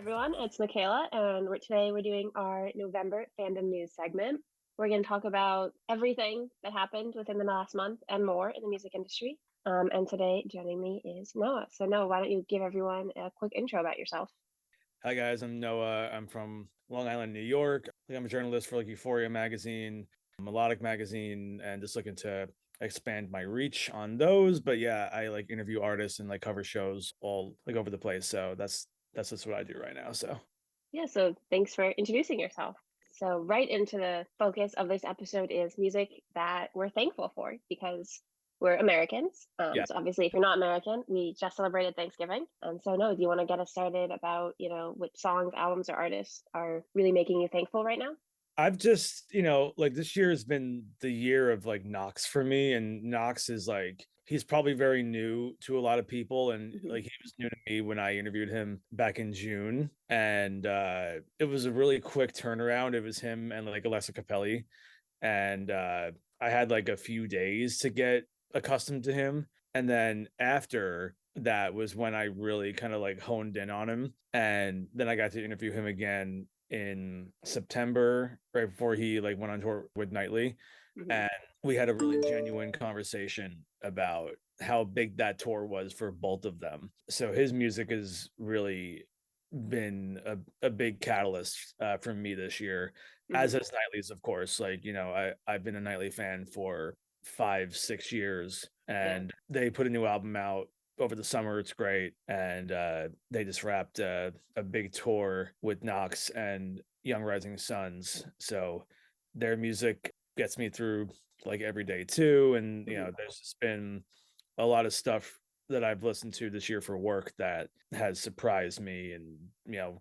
everyone, it's Mackayla, and today we're doing our November Fandom News segment. We're going to talk about everything that happened within the last month and more in the music industry. And today joining me is Noah. So Noah, why don't you give everyone a quick intro about yourself? Hi guys, I'm Noah. I'm from Long Island, New York. I'm a journalist for Euphoria magazine, Melodic magazine, and just looking to expand my reach on those. But yeah, I interview artists and cover shows all over the place. So that's just what I do right now. So Yeah, so thanks for introducing yourself. So right into the focus of this episode is music that we're thankful for because we're Americans. yeah, So obviously, if you're not American, we just celebrated Thanksgiving. And so, no, do you want to get us started about, which songs, albums, or artists are really making you thankful right now? I've just, this year has been the year of Knox for me. And Knox is he's probably very new to a lot of people. And Mhm. he was new to me when I interviewed him back in June. And it was a really quick turnaround. It was him and Alexa Capelli. And I had a few days to get accustomed to him. And then after that was when I really kind of honed in on him. And then I got to interview him again in September, right before he went on tour with Nightly. Mhm. And we had a really genuine conversation about how big that tour was for both of them. So his music has really been a big catalyst for me this year, as Mhm. has Nightly's, of course. I've been a Nightly fan for 5-6 years, Yeah. and they put a new album out over the summer. It's great. And they just wrapped a big tour with Knox and Young Rising Suns. So their music gets me through every day too. And Mhm. there's just been a lot of stuff that I've listened to this year for work that has surprised me and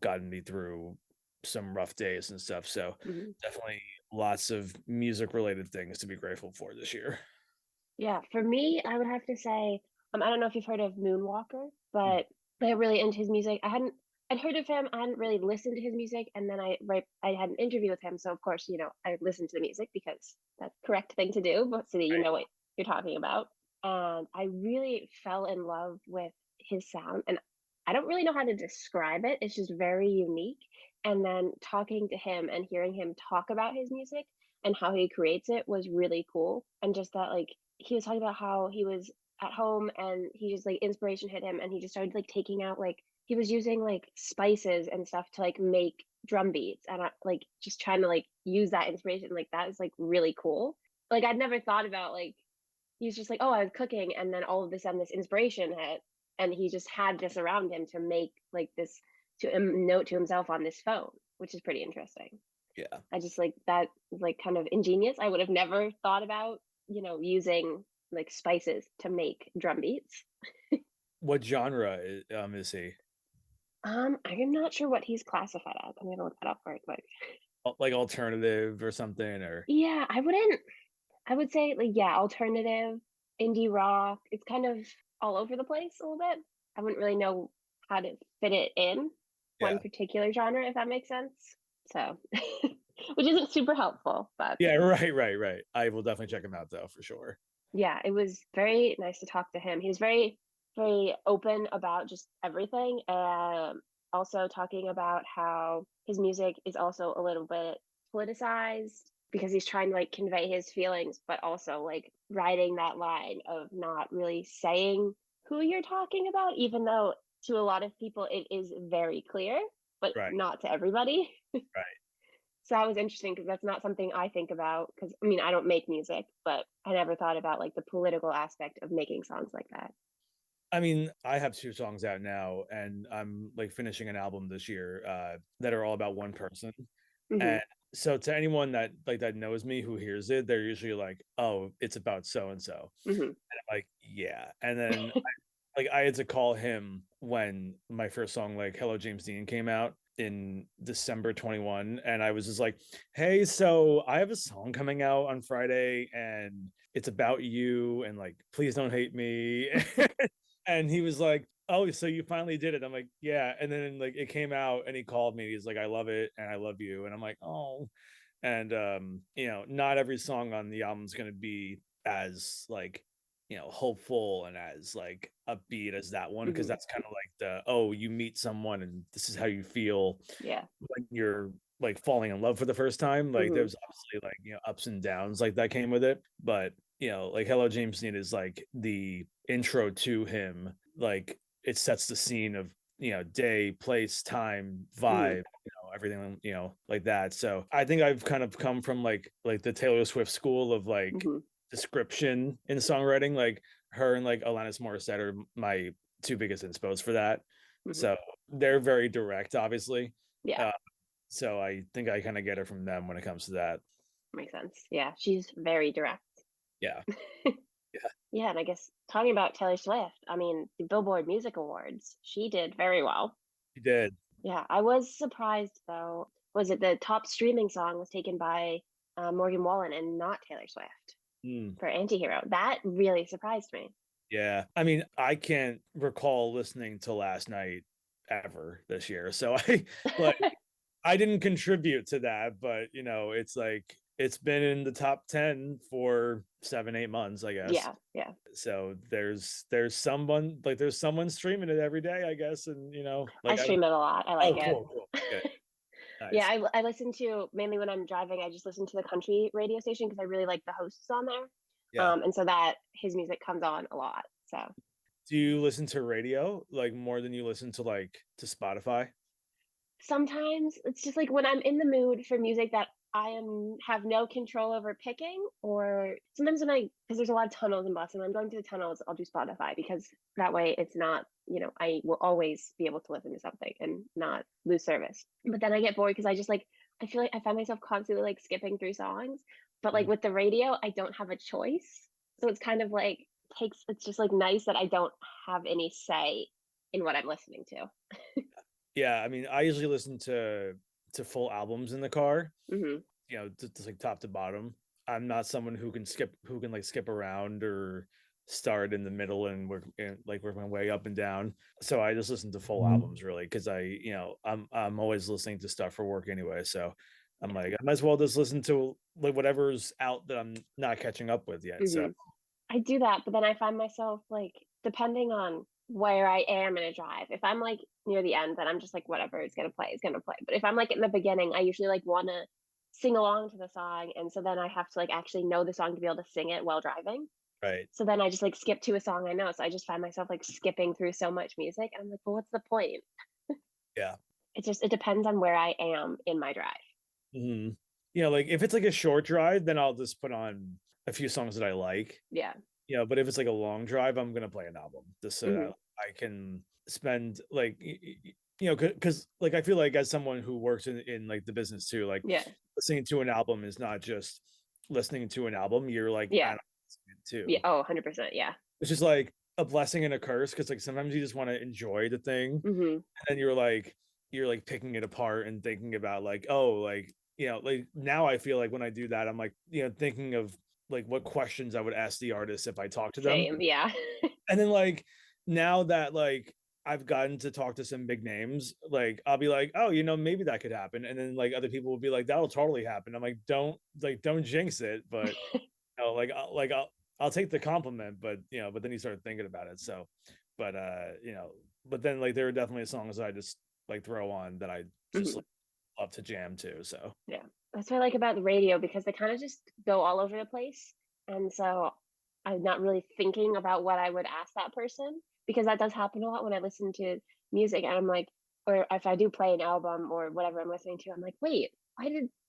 gotten me through some rough days and stuff. So Mhm. definitely lots of music related things to be grateful for this year. Yeah, for me, I would have to say, I don't know if you've heard of Moonwalker, but I'm really into his music. I'd heard of him, I hadn't really listened to his music, and then I had an interview with him, so of course, I listened to the music because that's the correct thing to do, but so that you Right. know what you're talking about. And I really fell in love with his sound, and I don't really know how to describe it. It's just very unique. And then talking to him and hearing him talk about his music and how he creates it was really cool. And just that, he was talking about how he was at home and he just inspiration hit him and he just started taking out he was using spices and stuff to make drum beats and just trying to use that inspiration. That is really cool. I'd never thought about he was just oh, I was cooking and then all of a sudden this inspiration hit and he just had this around him to make this to note to himself on this phone, which is pretty interesting. Yeah. I just that kind of ingenious. I would have never thought about, using spices to make drum beats. What genre is he? I'm not sure what he's classified as. I'm gonna look that up very quick. Like alternative or something, or Yeah, I would say yeah, alternative, indie rock. It's kind of all over the place a little bit. I wouldn't really know how to fit it in one yeah. particular genre, if that makes sense. So, which isn't super helpful, but Yeah, right. I will definitely check him out though, for sure. yeah, it was very nice to talk to him. He was very, very open about just everything. Also talking about how his music is also a little bit politicized because he's trying to convey his feelings, but also riding that line of not really saying who you're talking about, even though to a lot of people it is very clear, but Right, not to everybody. right. So that was interesting because that's not something I think about because I mean I don't make music, but I never thought about the political aspect of making songs like that. I mean, I have two songs out now, and I'm finishing an album this year that are all about one person. Hmm. And so to anyone that that knows me who hears it, they're usually like, "Oh, it's about so and so." Hmm. And I'm like, "Yeah." And then I had to call him when my first song Hello James Dean came out in December 21, and I was just like, "Hey, so I have a song coming out on Friday and it's about you and please don't hate me." And he was like, "Oh, so you finally did it." I'm like, "Yeah." And then it came out and he called me. He's like, "I love it and I love you." And I'm like, "Oh." And not every song on the album is going to be as hopeful and as like upbeat as that one, because Mhm. that's kind of like oh, you meet someone and this is how you feel Yeah. when you're like falling in love for the first time. Like Mhm. there's obviously like ups and downs like that came with it, but like Hello James Dean is like the intro to him. Like it sets the scene of day, place, time, Mhm. vibe, everything, like that. So I think I've kind of come from like the Taylor Swift school of like Mhm. description in songwriting. Like her and like Alanis Morissette are my two biggest inspos for that. Mhm. So they're very direct, obviously. Yeah. Uh, so I think I kind of get it from them when it comes to that. Makes sense. Yeah, she's very direct. Yeah. Yeah. Yeah, and I guess talking about Taylor Swift, I mean, the Billboard Music Awards, she did very well. He did. Yeah, I was surprised though. Was it the top streaming song was taken by Morgan Wallen and not Taylor Swift Mm, for Antihero? That really surprised me. yeah. I mean, I can't recall listening to Last Night ever this year. So I like I didn't contribute to that, but it's like it's been in the top 10 for 7, 8 months, I guess. Yeah, yeah. So there's someone streaming it every day, I guess. And I like stream it a lot. I like oh, it. cool, cool. Good. Yeah, Nice. I listen to mainly when I'm driving. I just listen to the country radio station because I really like the hosts on there, Yeah. and so that his music comes on a lot. So Do you listen to radio like more than you listen to like to Spotify? sometimes it's just like when I'm in the mood for music that I am have no control over picking, or sometimes when I because there's a lot of tunnels in Boston. When I'm going through the tunnels, I'll do Spotify because that way it's not I will always be able to listen to something and not lose service. But then I get bored because I just like I feel like I find myself constantly like skipping through songs. But like Mm. with the radio, I don't have a choice, so it's kind of like takes it's just like nice that I don't have any say in what I'm listening to. Yeah, I mean, I usually listen to full albums in the car, Hmm. just like top to bottom. I'm not someone who can like skip around or start in the middle and work my way up and down. So I just listen to full albums really because I'm always listening to stuff for work anyway. So I'm like I might as well just listen to like whatever's out that I'm not catching up with yet. So Hmm. I do that, but then I find myself like, depending on where I am in a drive, if I'm like near the end, then I'm just like, whatever, it's gonna play. But if I'm like in the beginning, I usually like wanna sing along to the song. And so then I have to like actually know the song to be able to sing it while driving. right. So then I just like skip to a song I know. So I just find myself like skipping through so much music. And I'm like, well, what's the point? Yeah. It depends on where I am in my drive. Hmm. Like if it's like a short drive, then I'll just put on a few songs that I like. Yeah. But if it's like a long drive, I'm gonna play an album just so that Hmm. I can spend like because like I feel like as someone who works in like the business too, like Yeah. listening to an album is not just listening to an album. You're like Yeah. analyzing it Yeah. too. Oh, 100%. Yeah. It's just like a blessing and a curse because like sometimes you just want to enjoy the thing, and Hmm. then you're like picking it apart and thinking about like oh like now I feel like when I do that I'm like thinking of like what questions I would ask the artist if I talk to them. Same. Yeah. And then like now that like I've gotten to talk to some big names, like I'll be like, oh, maybe that could happen. And then like other people will be like, that'll totally happen. I'm like, don't jinx it. But I'll take the compliment, but then you start thinking about it. So, but but then like there are definitely songs that I just like throw on that I just Hmm. like love to jam to. So Yeah. That's what I like about the radio because they kind of just go all over the place. And so I'm not really thinking about what I would ask that person because that does happen a lot when I listen to music and I'm like, or if I do play an album or whatever I'm listening to, I'm like, wait,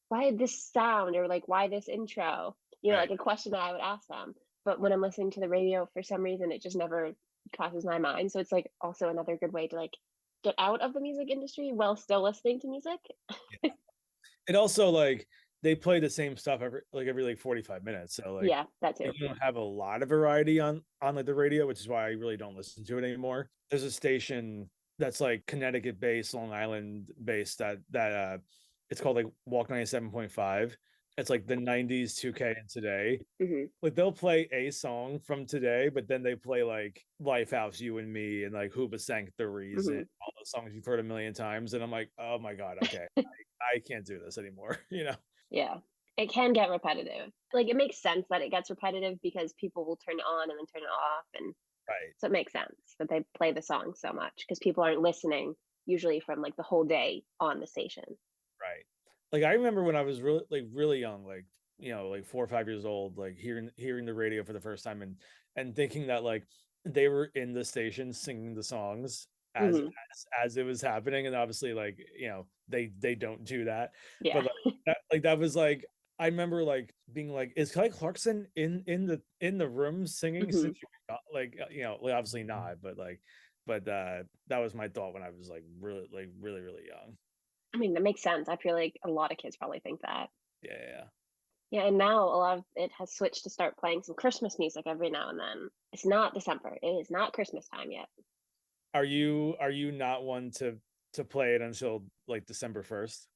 why did this sound or like why this intro? right. Like a question that I would ask them. But when I'm listening to the radio, for some reason, it just never crosses my mind. So it's like also another good way to like get out of the music industry while still listening to music. It also like they play the same stuff every like 45 minutes. So like Yeah, that too. you don't have a lot of variety on like the radio, which is why I really don't listen to it anymore. There's a station that's like Connecticut based, Long Island based that it's called like Walk 97.5. It's like the 90s 2K and today. Hmm. Like they'll play a song from today, but then they play like Lifehouse, You and Me, and like Hooba Sanctuaries and Hmm. all those songs you've heard a million times. And I'm like, oh my God, okay. I can't do this anymore. Yeah. It can get repetitive. Like, it makes sense that it gets repetitive because people will turn it on and then turn it off, and Right. so it makes sense that they play the song so much because people aren't listening usually from, like, the whole day on the station. Right. Like I remember when I was really young, like, like 4 or 5 years old, like hearing the radio for the first time and thinking that like they were in the station singing the songs Mhm. as it was happening. And obviously like, they don't do that. Yeah. But that was like I remember like being like, is Kelly Clarkson in the room singing Mhm. since like obviously not, but that was my thought when I was like really young. I mean, that makes sense. I feel like a lot of kids probably think that. Yeah, yeah, yeah. Yeah, and now a lot of it has switched to start playing some Christmas music every now and then. It's not December. It is not Christmas time yet. Are you not one to play it until like December 1st?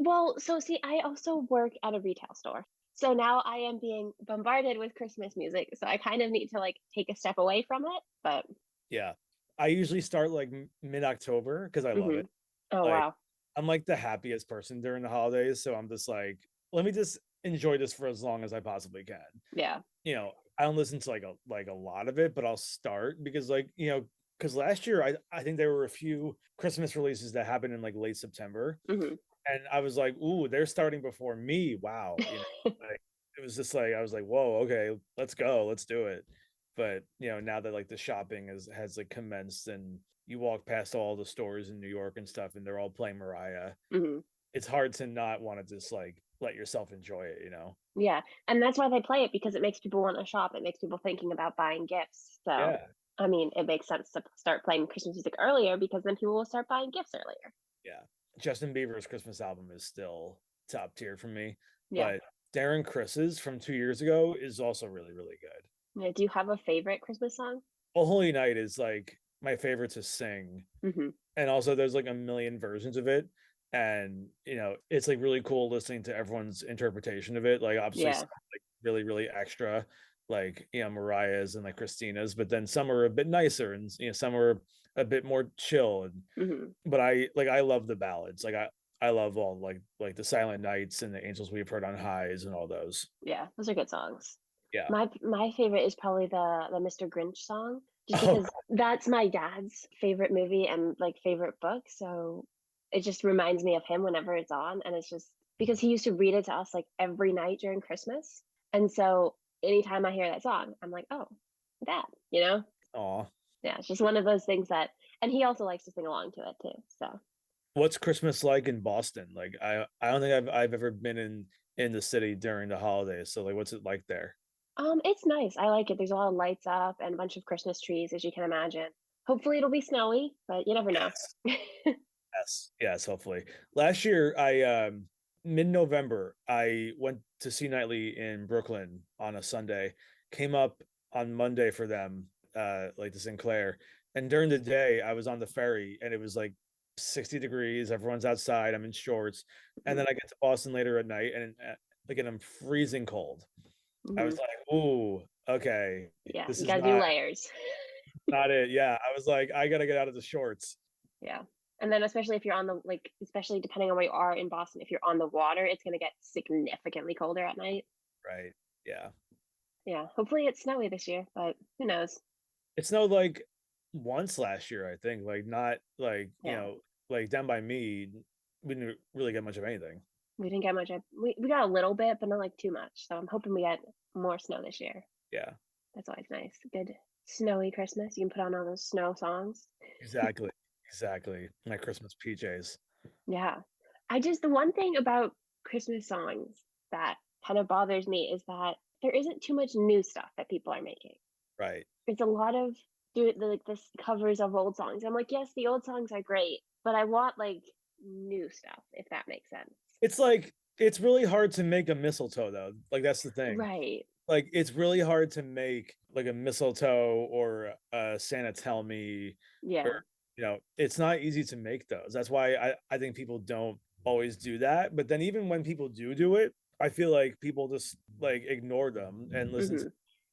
Well, so see, I also work at a retail store. So now I am being bombarded with Christmas music. So I kind of need to like take a step away from it. But Yeah. I usually start like mid-October because I love it. oh Like wow. I'm like the happiest person during the holidays, so I'm just like, let me just enjoy this for as long as I possibly can. Yeah. I don't listen to like a lot of it, but I'll start because because last year I think there were a few Christmas releases that happened in like late September. Hmm. And I was like, "Ooh, they're starting before me. Wow." Like it was just like I was like, "Whoa, okay, let's go, let's do it." But now that like the shopping has like commenced and you walk past all the stores in New York and stuff, and they're all playing Mariah, Hmm. it's hard to not want to just like let yourself enjoy it. Yeah. And that's why they play it because it makes people want to shop. It makes people thinking about buying gifts. So, Yeah, I mean, it makes sense to start playing Christmas music earlier because then people will start buying gifts earlier. yeah. Justin Bieber's Christmas album is still top tier for me, Yeah. but Darren Chris's from 2 years ago is also really, really good. Yeah. Do you have a favorite Christmas song? Oh Holy Night is like my favorite to sing. Hmm. And also there's like a million versions of it. And it's like really cool listening to everyone's interpretation of it. Like obviously Yeah. some, like really, really extra, like Mariah's and like Christina's, but then some are a bit nicer and some are a bit more chill. And Hmm. but I love the ballads. Like I love all like the Silent Nights and the Angels We've Heard on Highs and all those. Yeah. Those are good songs. Yeah. My favorite is probably the Mr. Grinch song, just Oh, because that's my dad's favorite movie and like favorite book. So it just reminds me of him whenever it's on, and it's just because he used to read it to us like every night during Christmas, and so anytime I hear that song, I'm like, oh, dad, aw. yeah, it's just one of those things that, and he also likes to sing along to it too. So What's Christmas like in Boston? Like I don't think I've ever been in the city during the holidays. So like what's it like there? it's nice. I like it. There's a lot of lights up and a bunch of Christmas trees, as you can imagine. Hopefully, it'll be snowy, but you never know. Yes. Yes. Yes, hopefully. Last year I mid-November I went to see Nightly in Brooklyn on a Sunday, came up on Monday for them, like to Sinclair. And during the day I was on the ferry and it was like 60 degrees, everyone's outside, I'm in shorts. And Mhm. then I get to Boston later at night and I'm freezing cold. I was Mhm. like, "Ooh, okay, Yeah, this you is gotta do not layers. not it." Yeah, I was like, "I gotta get out of the shorts." Yeah. And then especially if you're on the like, especially depending on where you are in Boston, if you're on the water, it's gonna get significantly colder at night. Right. Yeah. Yeah. Hopefully it's snowy this year, but who knows? It snowed like once last year, I think. Like not like, Yeah. like down by me, we didn't really get much of anything. We didn't get much. We got a little bit, but not like too much. So I'm hoping we get more snow this year. Yeah. That's always nice. Good snowy Christmas. You can put on all those snow songs. Exactly. Exactly. My Christmas PJs. Yeah. The one thing about Christmas songs that kind of bothers me is that there isn't too much new stuff that people are making. Right. It's a lot of like this covers of old songs. I'm like, yes, the old songs are great, but I want like new stuff, if that makes sense. It's like it's really hard to make a mistletoe though. Like that's the thing. Right. Like it's really hard to make like a mistletoe or a Santa Tell Me, or Yeah. it's not easy to make those. That's why I think people don't always do that. But then even when people do it, I feel like people just like ignore them and listen to Hmm.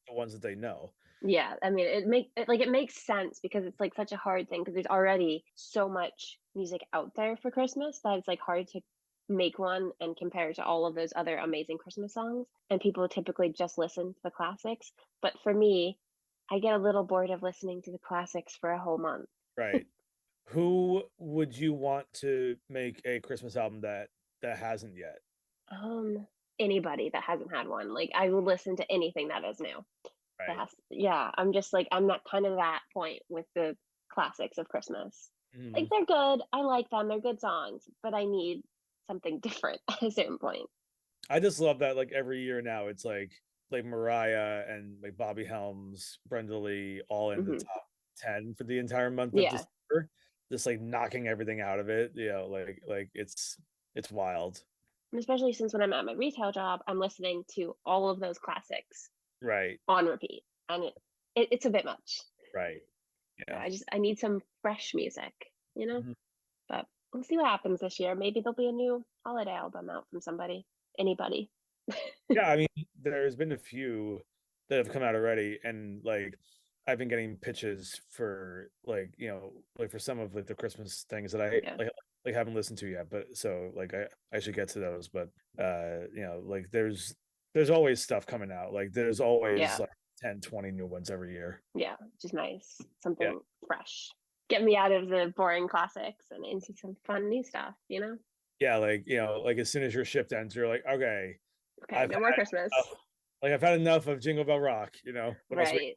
the ones that they know. Yeah. I mean, it makes sense because it's like such a hard thing because there's already so much music out there for Christmas that it's like hard to make one and compare it to all of those other amazing Christmas songs, and people typically just listen to the classics. But for me, I get a little bored of listening to the classics for a whole month. Right. Who would you want to make a Christmas album that hasn't yet? Um, Anybody that hasn't had one, like I will listen to anything that is new. That Right. has, yeah. I'm just like I'm not kind of that point with the classics of Christmas. Like Mhm. they're good, I like them, they're good songs, but I need something different at a certain point. I just love that like every year now it's like Mariah and like Bobby Helms, Brenda Lee, all in the Hmm. top 10 for the entire month of Yeah, December, just like knocking everything out of it. Like it's wild. and especially since when I'm at my retail job, I'm listening to all of those classics Right. on repeat, and it's a bit much. Right. So Yeah. I need some fresh music, you know. Mhm. But we'll see what happens this year. Maybe there'll be a new holiday album out from somebody, anybody. Yeah, I mean, there's been a few that have come out already, and like I've been getting pitches for like like for some of like the Christmas things that I Yeah, like haven't listened to yet. But so like I should get to those. But like there's always stuff coming out. Like there's always yeah, like 10, 20 new ones every year. yeah. Which is nice. Yeah, Something fresh. Get me out of the boring classics and into some fun new stuff. You know. yeah, like like as soon as your shift ends, you're like, okay, Okay, I've no more had Christmas. enough. Like I've had enough of Jingle Bell Rock. What else we Right.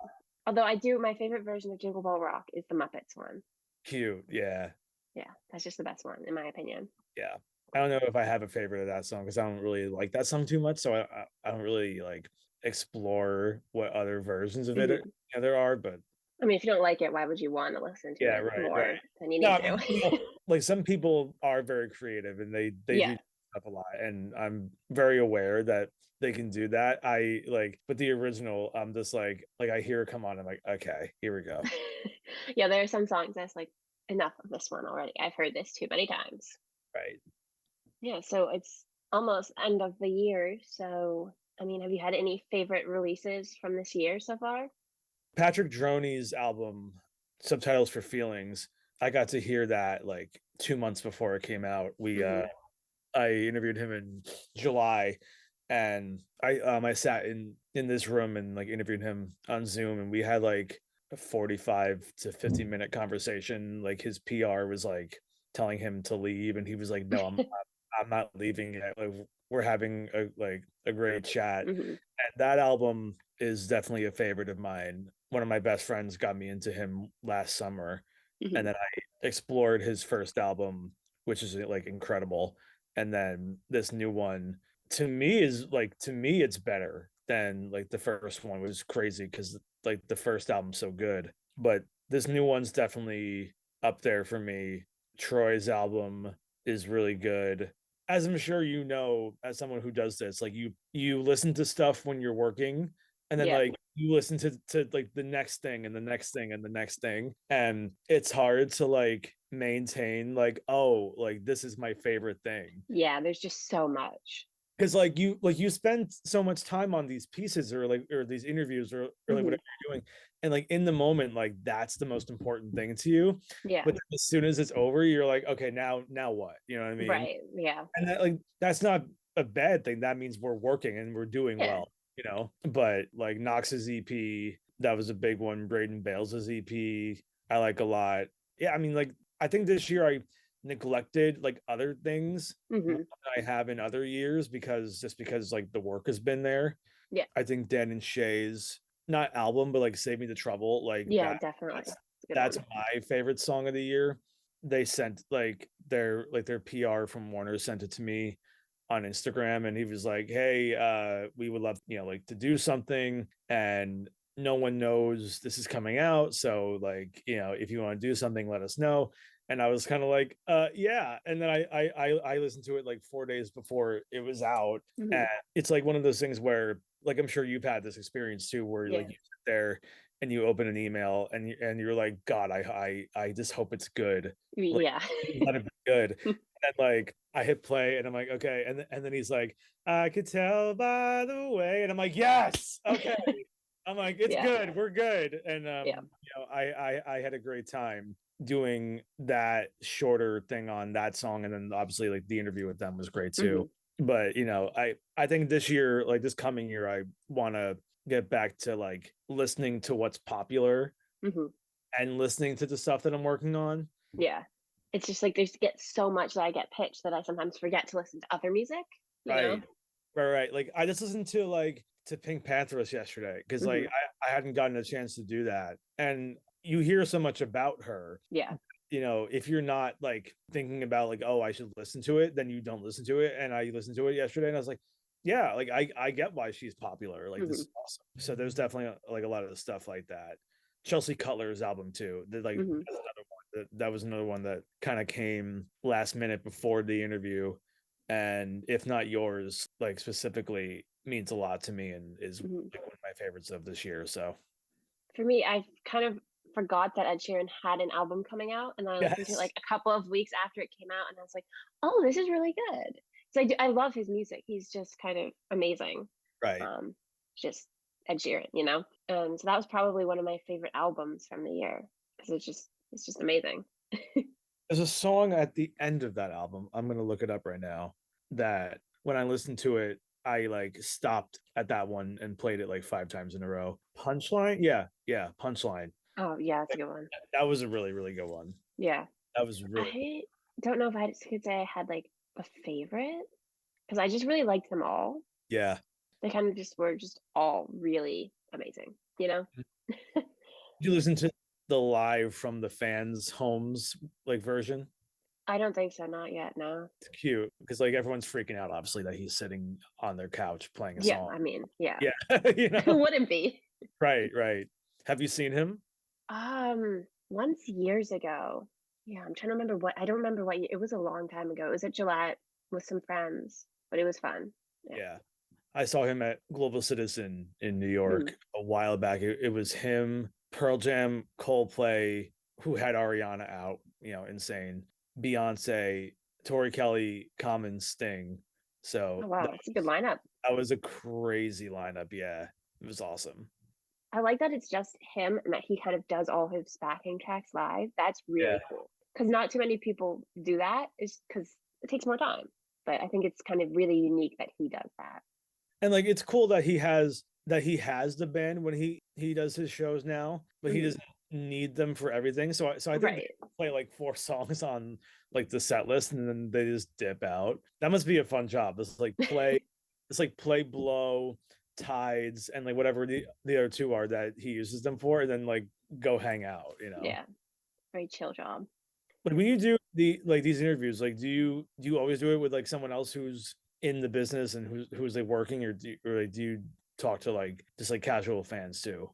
Although I do, my favorite version of Jingle Bell Rock is the Muppets one. cute? Yeah. Yeah, that's just the best one, in my opinion. Yeah. I don't know if I have a favorite of that song because I don't really like that song too much. So I don't really like explore what other versions of it Hmm. there are. But I mean, if you don't like it, why would you want to listen to yeah, it right, right. more than you No, need I mean, to? like some people are very creative and they Yeah. do stuff a lot, and I'm very aware that they can do that. I like, but the original, I'm just like I hear it come on, I'm like, okay, here we go. Yeah, there are some songs that's like, enough of this one already. I've heard this too many times. Right. Yeah, so it's almost end of the year. So, I mean, have you had any favorite releases from this year so far? Patrick Droney's album, Subtitles for Feelings, I got to hear that like 2 months before it came out. We Hmm. I interviewed him in July, and I sat in this room and like interviewed him on Zoom, and we had like a 45 to 50-minute conversation. Like his PR was like telling him to leave, and he was like, "No, I'm not leaving yet. Like we're having a great chat." Hmm. And that album is definitely a favorite of mine. One of my best friends got me into him last summer, and Hmm. then I explored his first album, which is like incredible. And then this new one to me it's better than like the first one. It was crazy because like the first album's so good, but this new one's definitely up there for me. Troy's album is really good, as I'm sure you know, as someone who does this, like you listen to stuff when you're working, and then Yeah. like you listen to like the next thing and the next thing and the next thing, and it's hard to like maintain like, oh, like this is my favorite thing, Yeah, there's just so much. because like you spend so much time on these pieces or these interviews or like Hmm. whatever you're doing, and like in the moment like that's the most important thing to you, Yeah. but then as soon as it's over you're like, okay, now what, you know what I mean? Right. Yeah. And that, like that's not a bad thing. That means we're working and we're doing Yeah. well. But like Knox's EP, that was a big one. Braden Bales' EP, I like a lot. Yeah, I mean, like I think this year I neglected like other things more Hmm. than I have in other years because like the work has been there. Yeah. I think Dan and Shay's not album, but like Save Me the Trouble, like Yeah, definitely. that's It's a good that's one. my favorite song of the year. They sent like their PR from Warner sent it to me on Instagram, and he was like, "Hey, we would love like to do something, and no one knows this is coming out, so like if you want to do something, let us know." And I was kind of like, yeah. And then I listened to it like 4 days before it was out, Hmm. and it's like one of those things where like I'm sure you've had this experience too, where like Yeah. you sit there and you open an email and you're like, God, I just hope it's good. Like, Yeah. let it be good. And like I hit play and I'm like, okay. And then he's like, I could tell by the way. And I'm like, yes, okay. I'm like, it's Yeah. good, we're good. And Yeah. I had a great time. doing that shorter thing on that song, and then obviously like the interview with them was great too. Mhm. But I think this year, like this coming year, I want to get back to like listening to what's popular Mhm. and listening to the stuff that I'm working on. Yeah. It's just like there's get so much that I get pitched that I sometimes forget to listen to other music, you know? Right. Right. Like I just listened to Pink Panthers yesterday because like Mhm. I hadn't gotten a chance to do that. And you hear so much about her. Yeah. If you're not like thinking about like, oh, I should listen to it, then you don't listen to it. And I listened to it yesterday and I was like, yeah, like I get why she's popular. Like this Mhm. is awesome. So there's definitely like a lot of the stuff like that. Chelsea Cutler's album too. Mhm. That's another one that was another one that kind of came last minute before the interview. And if not yours, like specifically means a lot to me and is Mhm. like one of my favorites of this year. So For me, I kind of forgot that Ed Sheeran had an album coming out, and then I listened to it, like, yes. a couple of weeks after it came out, and I was like, "Oh, this is really good." So I love his music. He's just kind of amazing. Right. Um, just Ed Sheeran, you know? And so that was probably one of my favorite albums from the year because it's just amazing. There's a song at the end of that album. I'm gonna look it up right now. That when I listened to it, I like stopped at that one and played it like 5 times in a row. Punchline, yeah, Punchline. Oh, yeah, it's a good one. That was a really, really good one. Yeah. That was really I don't know if could say I had, like, a favorite because I just really liked them all. yeah. They kind of just were just all really amazing, you know? Did you listen to the live from the fans' homes like version? I don't think so, not yet, no. It's cute because like everyone's freaking out, obviously, that he's sitting on their couch playing a Yeah, song. I mean, yeah. Yeah, Who wouldn't be? right, right. Have you seen him? Once years ago. Yeah, I'm trying to remember what I don't remember what year. It was a long time ago. It was at Gillette with some friends, but it was fun. Yeah. Yeah. I saw him at Global Citizen in New Mhm. York a while back. It was him, Pearl Jam, Coldplay, who had Ariana out, insane. Beyonce, Tori Kelly, Common, Sting. So Oh, wow, that's a good lineup. that was a crazy lineup. Yeah, it was awesome. I like that it's just him and that he kind of does all his backing tracks live. That's Yeah. really cool. Because not too many people do that, is because it takes more time. But I think it's kind of really unique that he does that. And like it's cool that he has the band when he does his shows now, but he Mhm. doesn't need them for everything. So I think they Right. play like 4 songs on like the set list and then they just dip out. That must be a fun job. It's like play blow, tides, and like whatever the other two are that he uses them for, and then like go hang out. Yeah. Very chill job. But when you do these interviews, like do you always do it with like someone else who's in the business and who's like working, or do you talk to like just like casual fans too?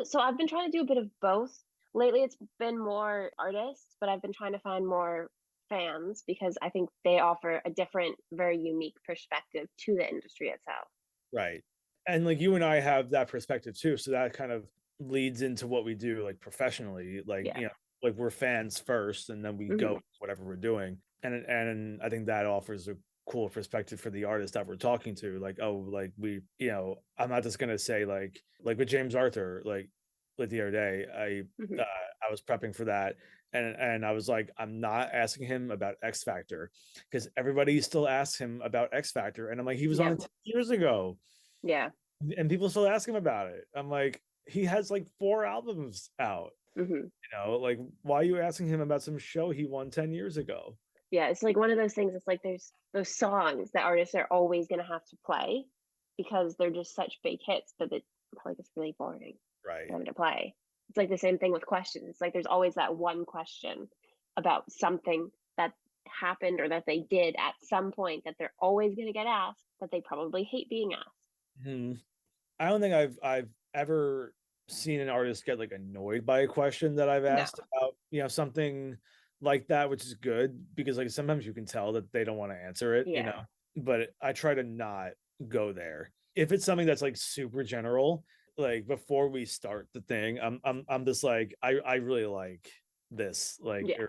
So I've been trying to do a bit of both. Lately it's been more artists, but I've been trying to find more fans because I think they offer a different, very unique perspective to the industry itself. Right. And like you and I have that perspective too, so that kind of leads into what we do like professionally, like Yeah. like we're fans first and then we go Hmm. whatever we're doing. And I think that offers a cool perspective for the artist that we're talking to, like, oh, like I'm not just gonna say like with James Arthur, like the other day Hmm. I was prepping for that, and I was like, I'm not asking him about X Factor because everybody still asks him about X Factor, and I'm like, he was on Yep. it 10 years ago Yeah. and people still ask him about it. I'm like, he has like 4 albums out. Hmm. Like, why are you asking him about some show he won 10 years ago? Yeah. It's like one of those things. It's like there's those songs that artists are always going to have to play because they're just such big hits, but like it's really boring for Right. them to play. It's like the same thing with questions. It's like there's always that one question about something that happened or that they did at some point that they're always going to get asked, but they probably hate being asked. Hmm. I don't think I've ever seen an artist get like annoyed by a question that I've No. asked about, something like that, which is good because like sometimes you can tell that they don't want to answer it. Yeah. But I try to not go there. If it's something that's like super general, like before we start the thing, I'm just like I really like this, like, Yeah.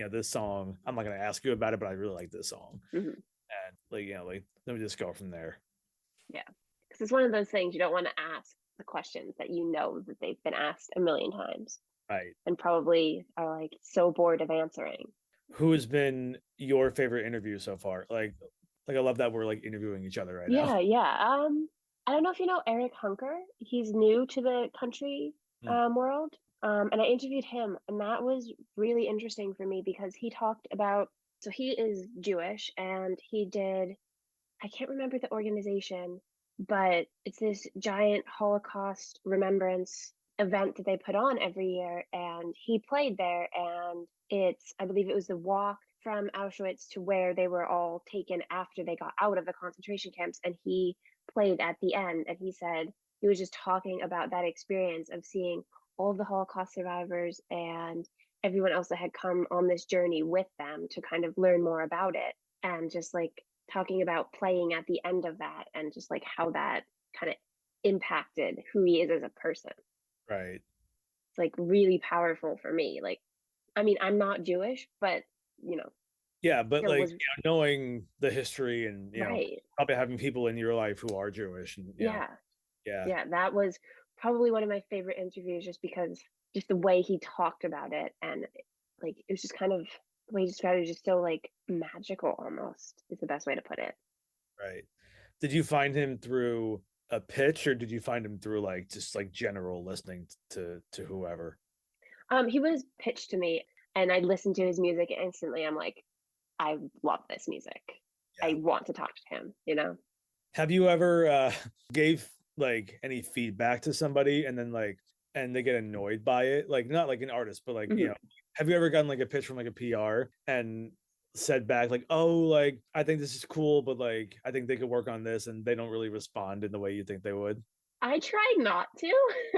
or this song. I'm not gonna ask you about it, but I really like this song. Hmm. And like let me just go from there. Yeah. Because it's one of those things you don't want to ask the questions that you know that they've been asked a million times. Right. and probably are like so bored of answering. Who has been your favorite interview so far? Like I love that we're like interviewing each other right now. Yeah, yeah. I don't know if you know Eric Hunker. He's new to the country Hmm. world. And I interviewed him, and that was really interesting for me because he talked about, so he is Jewish, and he did, I can't remember the organization, but it's this giant Holocaust remembrance event that they put on every year. And he played there. And I believe it was the walk from Auschwitz to where they were all taken after they got out of the concentration camps. And he played at the end. And he said he was just talking about that experience of seeing all of the Holocaust survivors and everyone else that had come on this journey with them to kind of learn more about it. And just like talking about playing at the end of that and just like how that kind of impacted who he is as a person. Right. It's like really powerful for me. Like, I mean, I'm not Jewish, but Yeah, but still like, was knowing the history and, right. probably having people in your life who are Jewish and, Yeah. yeah, Yeah. That was probably one of my favorite interviews just because just the way he talked about it. And like, it was just kind of the way he described it was just so like magical almost is the best way to put it. right. Did you find him through a pitch or did you find him through like just like general listening to whoever? He was pitched to me and I listened to his music and instantly. I'm like, I love this music. I Yeah. want to talk to him. Have you ever gave like any feedback to somebody and then like and they get annoyed by it? Like not like an artist, but like, Hmm. have you ever gotten like a pitch from like a PR and said back like, "Oh, like I think this is cool, but like I think they could work on this," and they don't really respond in the way you think they would? I try not to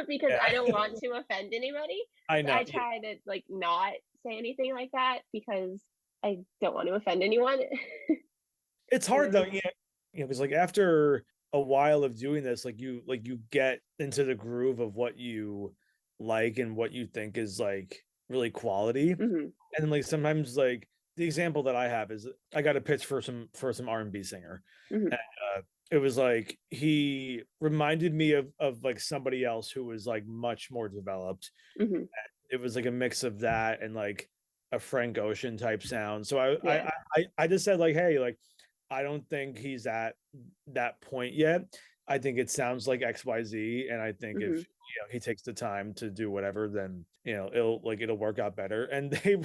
because I don't Yeah. want to offend anybody. I So know. I try to like not say anything like that because I don't want to offend anyone. It's you hard though, know? because like after a while of doing this, like you get into the groove of what you like and what you think is like really quality. Hmm. And like sometimes like the example that I have is I got a pitch for some R&B singer. Hmm. And, it was like he reminded me of like somebody else who was like much more developed. Hmm. It was like a mix of that and like a Frank Ocean type sound. So Yeah. I just said like, hey, like I don't think he's at that point yet. I think it sounds like XYZ. And I think if Hmm. he takes the time to do whatever, then it'll work out better. And they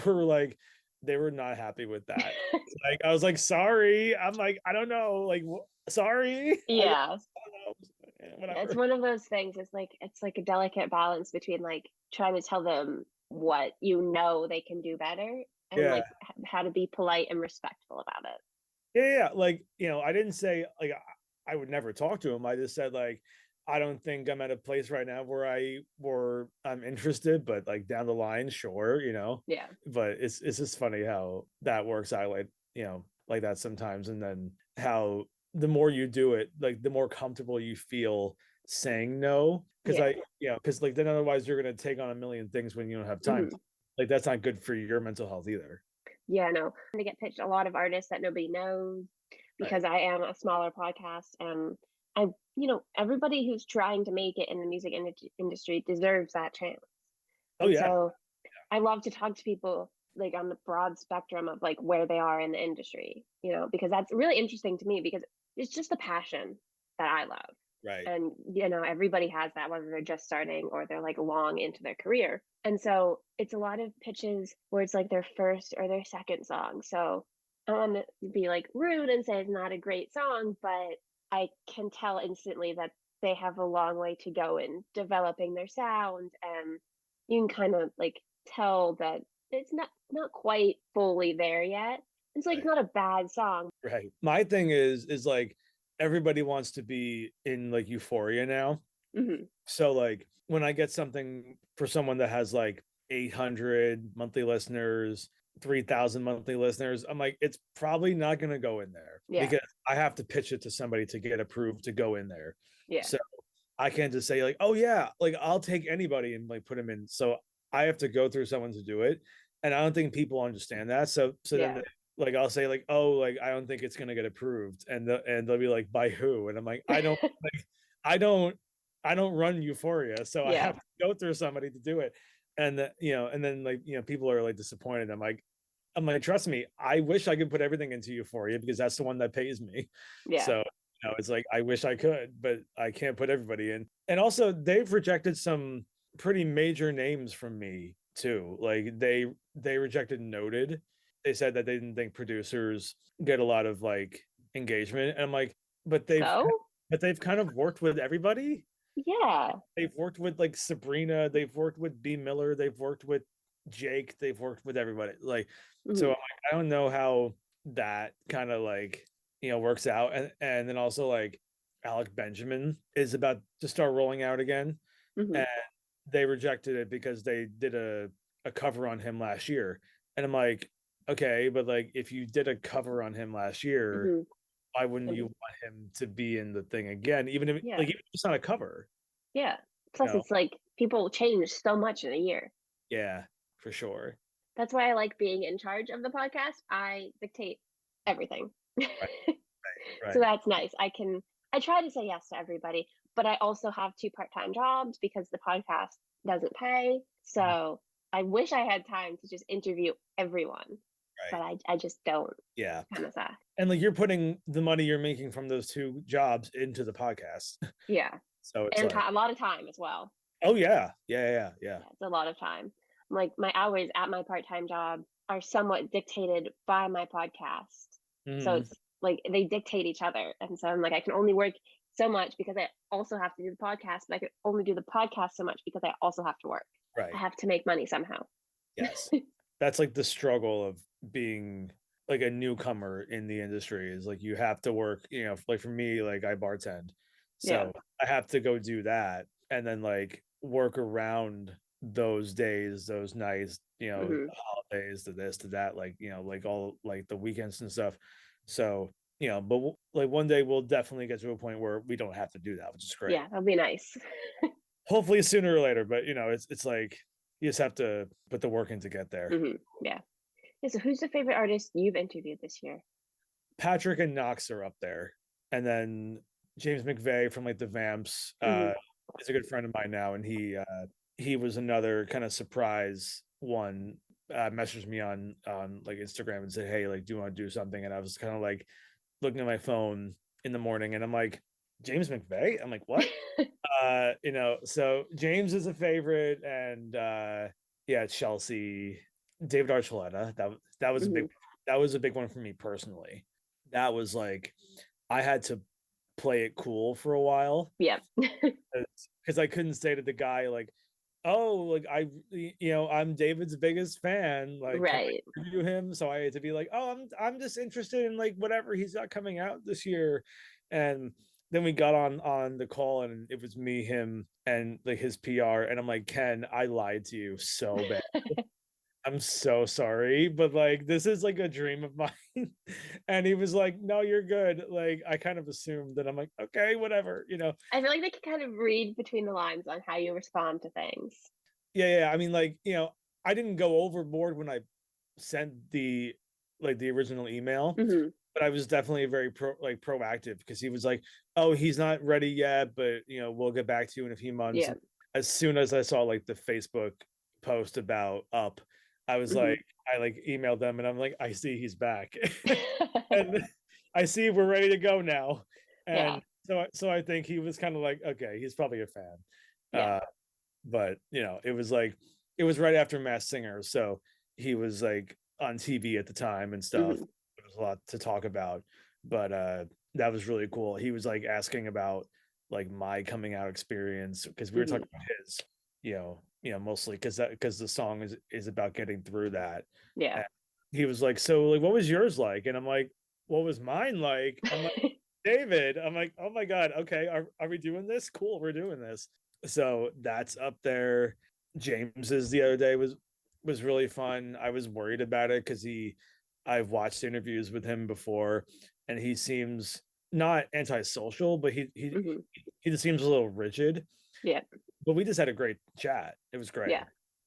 were not happy with that. Like I was like, sorry. I'm like, I don't know. Like sorry. I don't Yeah. know. It's Whatever. one of those things. It's like a delicate balance between like trying to tell them what they can do better and Yeah. like how to be polite and respectful about it. Yeah. Like, I didn't say like I would never talk to him. I just said like I don't think I'm at a place right now where I'm interested, but like down the line, sure. Yeah. But it's just funny how that works out like that sometimes, and then how the more you do it, like the more comfortable you feel saying no. Because Yeah. because like then otherwise you're gonna take on a million things when you don't have time. Hmm. Like that's not good for your mental health either. Yeah, no. To get pitched a lot of artists that nobody knows Right. because I am a smaller podcast and everybody who's trying to make it in the music industry deserves that chance. Oh And yeah. so I love to talk to people like on the broad spectrum of like where they are in the industry, because that's really interesting to me because it's just a passion that I love. Right. And everybody has that, whether they're just starting or they're like long into their career. And so it's a lot of pitches where it's like their first or their second song. So I don't want to be like rude and say it's not a great song, but I can tell instantly that they have a long way to go in developing their sound, and you can kind of like tell that it's not quite fully there yet. It's like it's Right. not a bad song. Right. My thing is like everybody wants to be in like euphoria now. Hmm. So like when I get something for someone that has like 800 monthly listeners, 3,000 monthly listeners, I'm like it's probably not going to go in there Yeah. because I have to pitch it to somebody to get approved to go in there. Yeah. So I can't just say like, "Oh yeah, like I'll take anybody and like put them in." So I have to go through someone to do it. And I don't think people understand that. So then Yeah. like I'll say like, "Oh, like I don't think it's going to get approved." And they'll be like, "By who?" And I'm like, "I don't like I don't I don't run Euphoria, so I Yeah. have to go through somebody to do it." And and then like, people are like disappointed. I'm like, trust me, I wish I could put everything into Euphoria because that's the one that pays me. Yeah. So, it's like I wish I could, but I can't put everybody in. And also, they've rejected some pretty major names from me too. Like they rejected Noted. They said that they didn't think producers get a lot of like engagement. And I'm like, but they've So, but they've kind of worked with everybody. yeah. They've worked with like Sabrina, they've worked with B Miller, they've worked with Jake, they've worked with everybody. Like, so I'm Mhm. like, I don't know how that kind of like, works out. And then also like Alec Benjamin is about to start rolling out again. Mhm. And they rejected it because they did a cover on him last year. And I'm like, okay, but like if you did a cover on him last year, Mhm. why wouldn't you And want him to be in the thing again? yeah. Even if it's not a cover, Yeah. you Plus, know? it's like people change so much in a year. Yeah, for sure. That's why I like being in charge of the podcast. I dictate everything. Right, So right. that's nice. I try to say yes to everybody, but I also have two part-time jobs because the podcast doesn't pay. Mhm. So I wish I had time to just interview everyone, but Right. I just don't. Yeah. Kind of sad. And like you're putting the money you're making from those two jobs into the podcast. Yeah. So it's And like, a lot of time as well. oh yeah. Yeah, yeah, yeah. Yeah, it's a lot of time. Like my hours at my part-time job are somewhat dictated by my podcast. So Mhm. it's like they dictate each other. And so I'm like, I can only work so much because I also have to do the podcast, but I can only do the podcast so much because I also have to work. I Right. have to make money somehow. Yes. That's like the struggle of being like a newcomer in the industry is like you have to work, like for me, like I bartend. Yeah. So I have to go do that and then like work around those days, those nights, Hmm. holidays, to this, to that, like, like all like the weekends and stuff. So, but like one day we'll definitely get to a point where we don't have to do that, which is great. Yeah, that'd be nice. Hopefully sooner or later, but it's like you just have to put the work in to get there. Hmm. Yeah. Yeah. So who's the favorite artist you've interviewed this year? Patrick and Knox are up there, and then James McVeigh from like the Vamps Hmm. is a good friend of mine now, and he was another kind of surprise one. Messaged me on like Instagram and said, "Hey, like, do you want to do something?" And I was kind of like looking at my phone in the morning, and I'm like, James McVeigh. I'm like, what? So James is a favorite, and yeah, Chelsea, David Archuleta. That was a big Hmm. that was a big one for me personally. That was like I had to play it cool for a while Yeah. because I couldn't say to the guy like, "Oh, like I'm David's biggest fan. Like, can Right. I interview him?" So I had to be like, "Oh, I'm just interested in like whatever he's got coming out this year," and then we got on the call and it was me, him, and like his PR, and I'm like, Ken, I lied to you so bad. I'm so sorry, but like this is like a dream of mine. And he was like, "No, you're good." Like I kind of assumed that I'm like, okay, whatever. I feel like they can kind of read between the lines on how you respond to things. Yeah, yeah. I mean, like, I didn't go overboard when I sent the original email, Hmm. but I was definitely very proactive because he was like, "Oh, he's not ready yet, but we'll get back to you in a few months." Yeah. And as soon as I saw like the Facebook post about Up, I was Hmm. like, I like emailed them and I'm like, I see he's back, and I see we're ready to go now. Yeah. And so I think he was kind of like, okay, he's probably a fan. Yeah. Uh, but it was like it was right after Mass Singer, so he was like on TV at the time and stuff. Hmm. There was a lot to talk about, but that was really cool. He was like asking about like my coming out experience because we were Hmm. talking about his, mostly because the song is about getting through that. Yeah. And he was like, "So like, what was yours like?" And I'm like, "What was mine like?" I'm like, "David." I'm like, "Oh my god, okay, are we doing this? Cool, we're doing this." So that's up there. James's the other day was really fun. I was worried about it because I've watched interviews with him before, and he seems not antisocial, but Hmm. he just seems a little rigid. Yeah. But we just had a great chat. It was Yeah. great.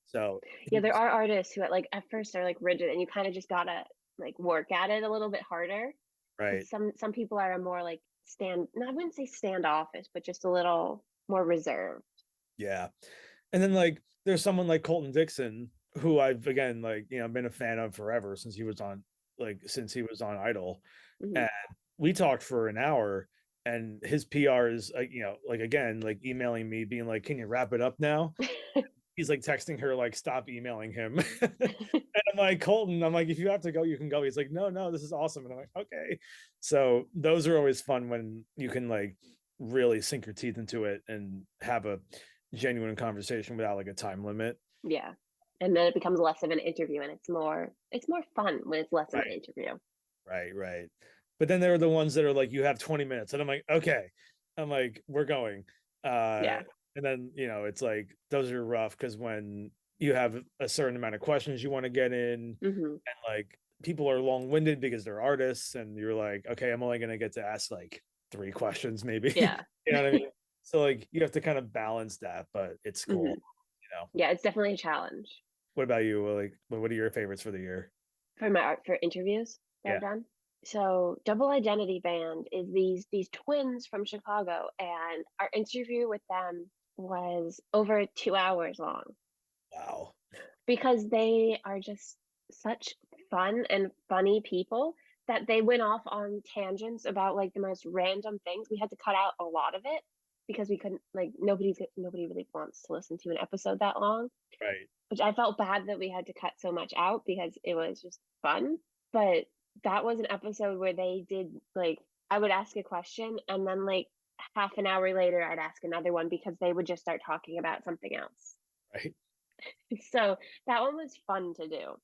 So Yeah. There are artists who like at first are like rigid and you kind of just gotta like work at it a little bit harder because right. some people are more like no, I wouldn't say standoffish, but just a little more reserved. Yeah. And then like there's someone like Colton Dixon who I've again like been a fan of forever since he was on Idol, Mhm. and we talked for an hour, and his PR is like again like emailing me being like, can you wrap it up now? He's like texting her like, stop emailing him. And I'm like, Colton, I'm like, if you have to go, you can go. He's like, no, no, this is awesome. And I'm like, okay. So those are always fun when you can like really sink your teeth into it and have a genuine conversation without like a time limit. Yeah. And then it becomes less of an interview and it's more fun when it's less of an Right, interview. right, right. But then there are the ones that are like, you have 20 minutes. And I'm like, okay. I'm like, we're going. Uh, Yeah. and then, it's like, those are rough because when you have a certain amount of questions you want to get in, Mhm. and like people are long-winded because they're artists, and you're like, okay, I'm only gonna get to ask like 3 questions maybe. Yeah. You know what I mean? So like you have to kind of balance that, but it's cool. Mhm. Yeah, it's definitely a challenge What about you? Like what are your favorites for the year? for my art for interviews that Yeah. I've done. So, Double Identity Band is these twins from Chicago, and our interview with them was over 2 hours long Wow. because they are just such fun and funny people that they went off on tangents about like the most random things. We had to cut out a lot of it because we couldn't like nobody really wants to listen to an episode that long, Right. which I felt bad that we had to cut so much out because it was just fun. But that was an episode where they did like I would ask a question and then like half an hour later I'd ask another one because they would just start talking about something else. Right. So that one was fun to do.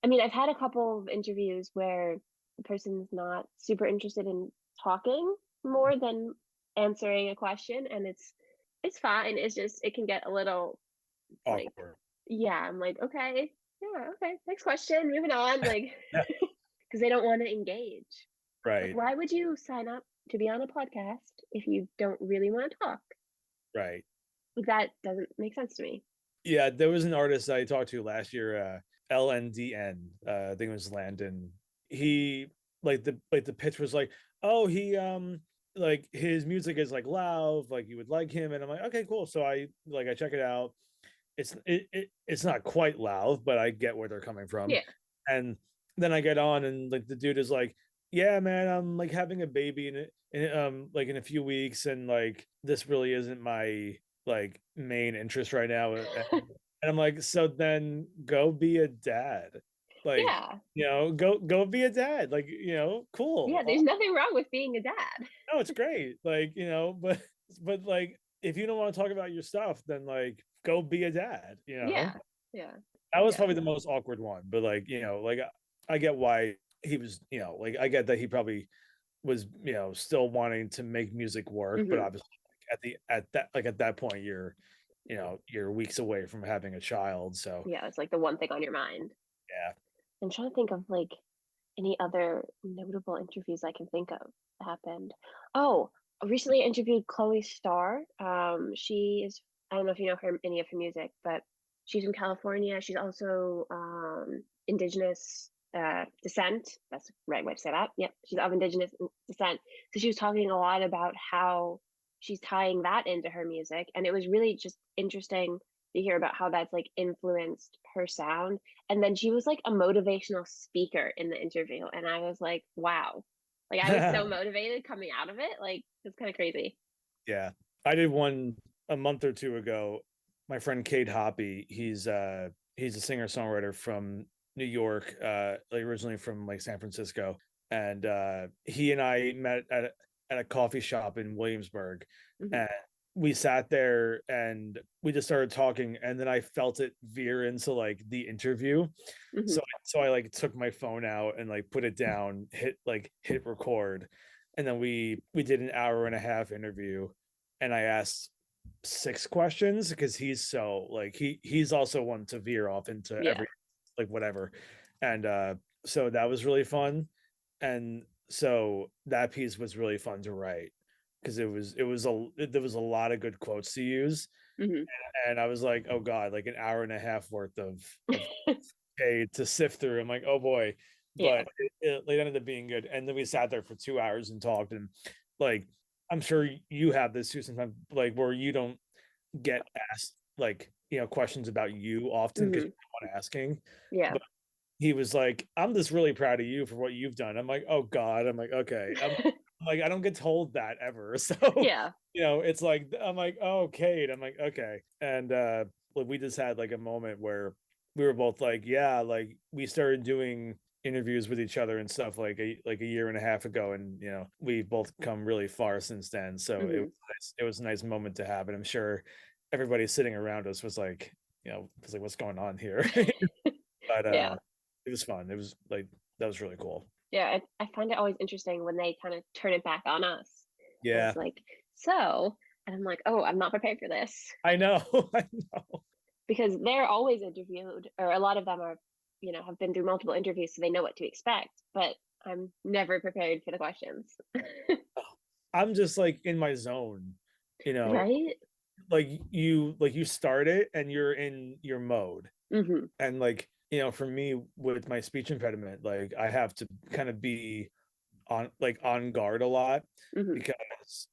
I mean, I've had a couple of interviews where the person's not super interested in talking more than answering a question, and it's fine. It's just it can get a little like, Awkward. yeah, I'm like, okay, yeah, okay, next question, moving on, like, Yeah. because they don't want to engage. Like, Right. why would you sign up to be on a podcast if you don't really want to talk? Right. Like, that doesn't make sense to me. Yeah, there was an artist I talked to last year, LNDN. I think it was Landon. He the pitch was like, oh, he like his music is like loud, like you would like him, and I'm like, okay, cool. So I check it out. It's not quite loud, but I get where they're coming from. Yeah. And then I get on, and like the dude is like, yeah, man, I'm like having a baby like in a few weeks, and like this really isn't my like main interest right now. And I'm like, so then go be a dad. Like, Yeah. go be a dad. Like, Yeah. cool. There's nothing wrong with being a dad. No, it's great. Like, but like if you don't want to talk about your stuff, then like go be a dad. Yeah. Yeah. That was Yeah. probably the most awkward one, but like, like I get why he was, like I get that he probably was, still wanting to make music work, but Hmm. obviously at that point you're weeks away from having a child. So Yeah. It's like the one thing on your mind. yeah. I'm trying to think of like any other notable interviews I can think of that happened. Oh, I recently interviewed Chloe Starr. She is, I don't know if you know her, any of her music, but she's from California. She's also indigenous descent. That's the right way to say that. Yep, she's of indigenous descent. So she was talking a lot about how she's tying that into her music, and it was really just interesting to hear about how that's like influenced her sound. And then she was like a motivational speaker in the interview, and I was like, wow. Like I was so motivated coming out of it. Like it's kind of crazy. Yeah. I did one a month or two ago. My friend Cade Hoppy, he's a singer-songwriter from New York, like originally from like San Francisco. And he and I met at a coffee shop in Williamsburg. Hmm. And we sat there and we just started talking, and then I felt it veer into like the interview. Hmm. So I like took my phone out and like put it down, hit record, and then we did an hour and a half interview, and I asked 6 questions because he's so like he's also one to veer off into Yeah. every like whatever. And so that was really fun. And so that piece was really fun to write because there was a lot of good quotes to use. Hmm. And I was like, oh god, like an hour and a half worth of okay to sift through. I'm like, oh boy. Yeah. But it ended up being good. And then we sat there for 2 hours and talked. And like, I'm sure you have this too sometimes, like where you don't get asked like, questions about you often because Hmm. you're the one asking. Yeah. But he was like, I'm just really proud of you for what you've done. I'm like, oh God. I'm like, okay. I'm like, I don't get told that ever. So, Yeah. it's like, I'm like, oh, Kate. I'm like, okay. And like we just had like a moment where we were both like, yeah, like we started doing interviews with each other and stuff like a year and a half ago, and we've both come really far since then. So Hmm. it was a nice moment to have, and I'm sure everybody sitting around us was like, what's going on here? But Yeah. it was fun. It was like that was really cool. Yeah. I find it always interesting when they kind of turn it back on us. And Yeah, it's like, so, and I'm like, oh, I'm not prepared for this I know. I know. because they're always interviewed, or a lot of them are, have been through multiple interviews, so they know what to expect. But I'm never prepared for the questions. I'm just like in my zone, you know, Right? like you start it and you're in your mode. Hmm. And like, for me with my speech impediment, like I have to kind of be on guard a lot Hmm. because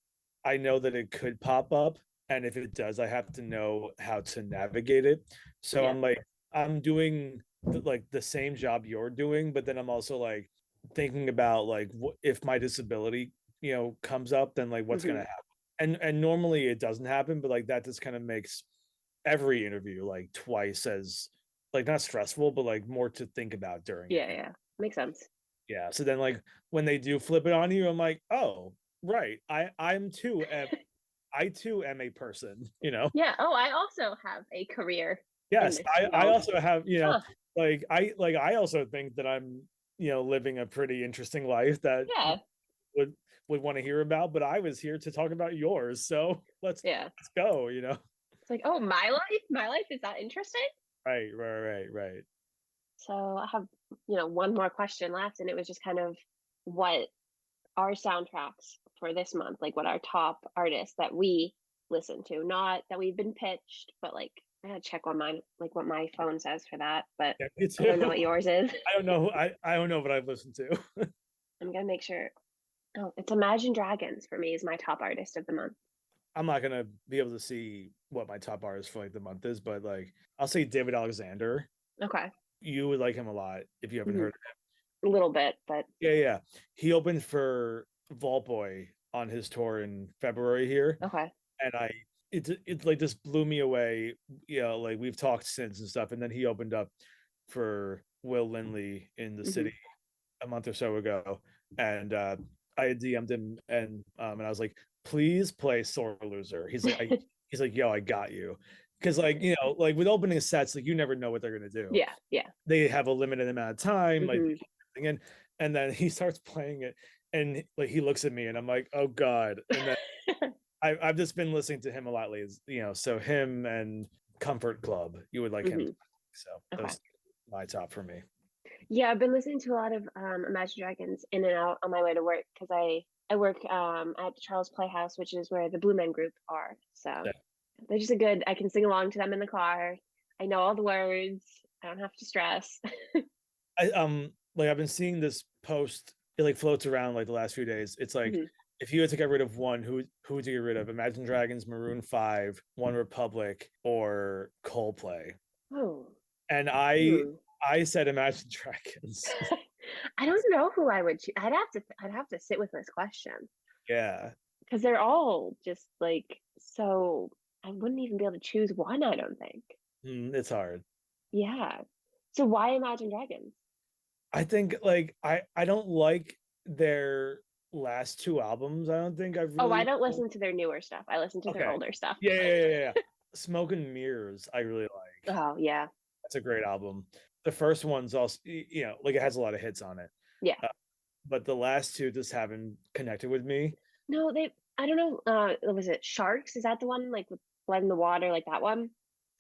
I know that it could pop up. And if it does, I have to know how to navigate it. So Yeah. I'm like, I'm doing like the same job you're doing, but then I'm also like thinking about like if my disability, comes up, then like what's gonna Hmm. happen. And normally it doesn't happen, but like that just kind of makes every interview like twice as like not stressful, but like more to think about during it. Yeah. Yeah. Makes sense. Yeah. So then like when they do flip it on you, I'm like, oh, right. I too am a person, Yeah. Oh, I also have a career in Yes, this I field. also have, Huh. I also think that I'm, living a pretty interesting life that Yeah. would would want to hear about, but I was here to talk about yours. So Yeah. let's go, It's like, oh, my life? My life is that interesting? Right, right, right, right. So I have, one more question left, and it was just kind of what our soundtracks for this month, like what our top artists that we listen to, not that we've been pitched, but like I gotta check on mine, like what my phone says for that. But Yeah, me I don't know too. what yours is. I don't know what I've listened to. I'm gonna make sure. Oh, it's Imagine Dragons for me is my top artist of the month. I'm not gonna be able to see what my top artist for like the month is, but like I'll say David Alexander. Okay. You would like him a lot if you haven't Hmm. heard. A little bit, but Yeah, yeah. He opened for Vault Boy on his tour in February here, okay. and it like just blew me away. Like we've talked since and stuff, and then he opened up for Will Lindley in the Hmm. city a month or so ago, and I had DM'd him and I was like, please play Sore Loser. He's like, yo, I got you, because like like with opening sets, like you never know what they're gonna do. Yeah, yeah. They have a limited amount of time, like Hmm. and then he starts playing it, and like he looks at me, and I'm like, oh God. And then I've just been listening to him a lot lately, so him and Comfort Club, you would like him. Hmm. So Okay. those my top for me. Yeah, I've been listening to a lot of Imagine Dragons in and out on my way to work because I work at the Charles Playhouse, which is where the Blue Men Group are. So Yeah. they're just a good. I can sing along to them in the car. I know all the words. I don't have to stress. I like I've been seeing this post, it like floats around like the last few days. It's like Hmm. if you had to get rid of one, who would you get rid of? Imagine Dragons, Maroon 5, One Republic, or Coldplay? Oh, And hmm. I said Imagine Dragons. I don't know who I would choose. I'd have to sit with this question Yeah. because they're all just like so. I wouldn't even be able to choose one. I don't think. It's hard. Yeah. So why Imagine Dragons? I think like I don't like their last two albums. I don't think I've Oh, I really. don't listen to their newer stuff. I listen to their Okay. older stuff. Yeah, yeah, yeah, yeah. Smoke and Mirrors, I really like. Oh, yeah. That's a great album. The first one's also, like it has a lot of hits on it. Yeah. Uh, but the last two just haven't connected with me. No, I don't know. Was it Sharks? Is that the one like with Blood in the Water, like that one?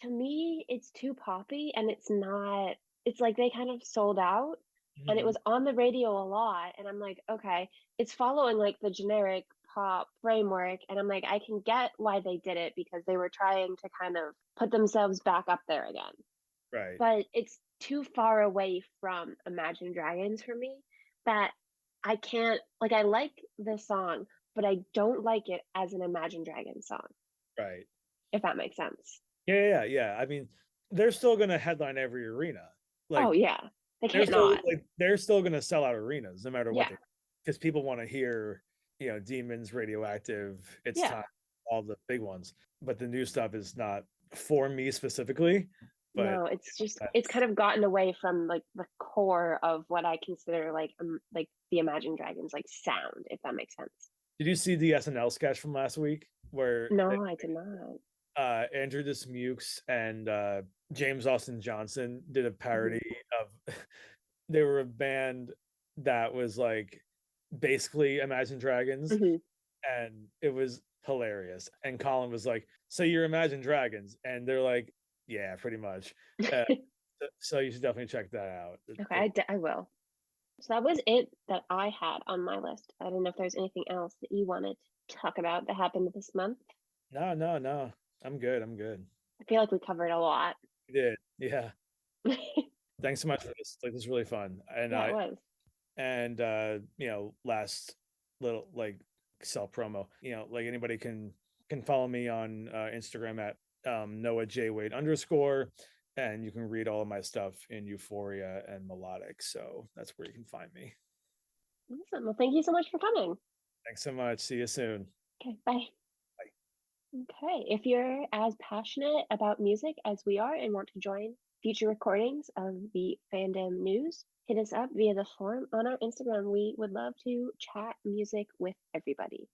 To me, it's too poppy and it's not, it's like they kind of sold out and it Mhm. was on the radio a lot. And I'm like, okay, it's following like the generic pop framework. And I'm like, I can get why they did it because they were trying to kind of put themselves back up there again. Right. But it's too far away from Imagine Dragons for me that I can't like I like the song, but I don't like it as an Imagine Dragons song, Right. if that makes sense. Yeah. I mean, they're still gonna headline every arena. Oh, Like, yeah. They can't not. they're still gonna sell out arenas no matter what Yeah. they, because people wanna hear, Demons, Radioactive, It's Yeah. Time, all the big ones. But the new stuff is not for me specifically, but, No, it's just it's that's kind of gotten away from, like, the core of what I consider, like, the Imagine Dragons, like, sound, if that makes sense. did you see the SNL sketch from last week where No, I did not. Andrew Dismukes and James Austin Johnson did a Mhm. parody of they were a band that was like basically Imagine Dragons, Mhm. and it was hilarious. And Colin was like, "So you're Imagine Dragons?" And they're like, "Yeah, pretty much." Uh, so you should definitely check that out. Okay, I will. So that was it that I had on my list. I don't know if there's anything else that you wanted to talk about that happened this month. No. I'm good. I'm good. I feel like we covered a lot. You did. Yeah. Thanks so much for this. Like, this is really fun. And Yeah, it was. last little like self promo, like anybody can follow me on Instagram at Noah J Wade underscore, and you can read all of my stuff in Euphoria and Melodic. So that's where you can find me. Awesome. Well, thank you so much for coming. Thanks so much. See you soon. Okay, bye. Bye. Okay, if you're as passionate about music as we are and want to join future recordings of the fandom news, hit us up via the form on our Instagram. We would love to chat music with everybody.